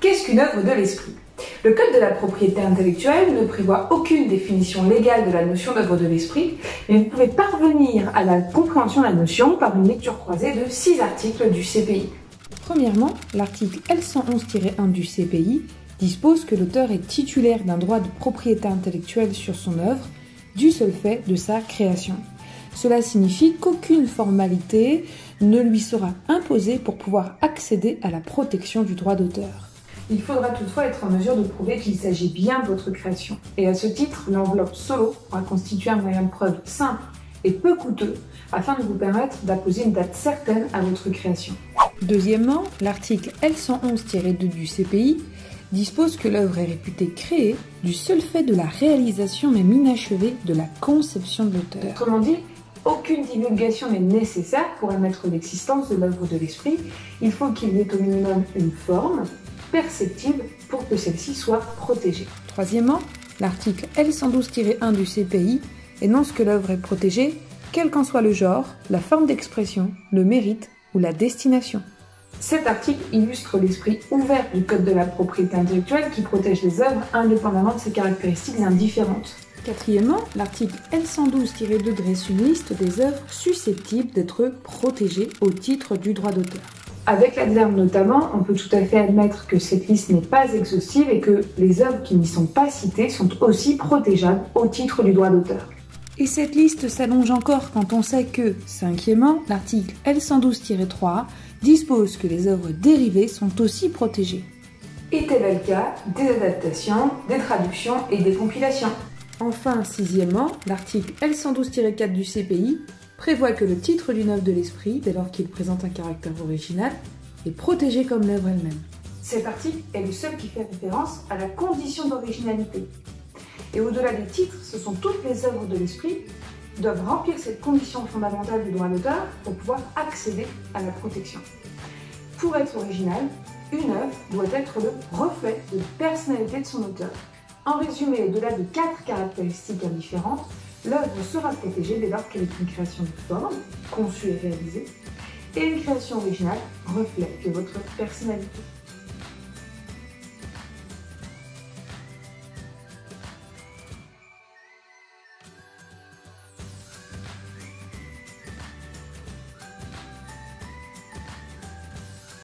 Qu'est-ce qu'une œuvre de l'esprit? Le Code de la propriété intellectuelle ne prévoit aucune définition légale de la notion d'œuvre de l'esprit, mais vous pouvez parvenir à la compréhension de la notion par une lecture croisée de 6 articles du CPI. Premièrement, l'article L111-1 du CPI dispose que l'auteur est titulaire d'un droit de propriété intellectuelle sur son œuvre du seul fait de sa création. Cela signifie qu'aucune formalité ne lui sera imposée pour pouvoir accéder à la protection du droit d'auteur. Il faudra toutefois être en mesure de prouver qu'il s'agit bien de votre création. Et à ce titre, l'enveloppe solo pourra constituer un moyen de preuve simple et peu coûteux afin de vous permettre d'apposer une date certaine à votre création. Deuxièmement, l'article L111-2 du CPI dispose que l'œuvre est réputée créée du seul fait de la réalisation même inachevée de la conception de l'auteur. Autrement dit, aucune divulgation n'est nécessaire pour admettre l'existence de l'œuvre de l'esprit. Il faut qu'il y ait au minimum une forme perceptible pour que celle-ci soit protégée. Troisièmement, l'article L112-1 du CPI énonce que l'œuvre est protégée quel qu'en soit le genre, la forme d'expression, le mérite ou la destination. Cet article illustre l'esprit ouvert du Code de la propriété intellectuelle qui protège les œuvres indépendamment de ses caractéristiques indifférentes. Quatrièmement, l'article L112-2 dresse une liste des œuvres susceptibles d'être protégées au titre du droit d'auteur. Avec l'adverbe notamment, on peut tout à fait admettre que cette liste n'est pas exhaustive et que les œuvres qui n'y sont pas citées sont aussi protégeables au titre du droit d'auteur. Et cette liste s'allonge encore quand on sait que, cinquièmement, l'article L112-3 dispose que les œuvres dérivées sont aussi protégées. Et tel est le cas des adaptations, des traductions et des compilations. Enfin, sixièmement, l'article L112-4 du CPI prévoit que le titre d'une œuvre de l'esprit, dès lors qu'il présente un caractère original, est protégé comme l'œuvre elle-même. Cet article est le seul qui fait référence à la condition d'originalité. Et au-delà des titres, ce sont toutes les œuvres de l'esprit qui doivent remplir cette condition fondamentale du droit d'auteur pour pouvoir accéder à la protection. Pour être originale, une œuvre doit être le reflet de la personnalité de son auteur. En résumé, au-delà de 4 caractéristiques indifférentes, l'œuvre sera protégée dès lors qu'elle est une création de forme, conçue et réalisée, et une création originale, reflet de votre personnalité.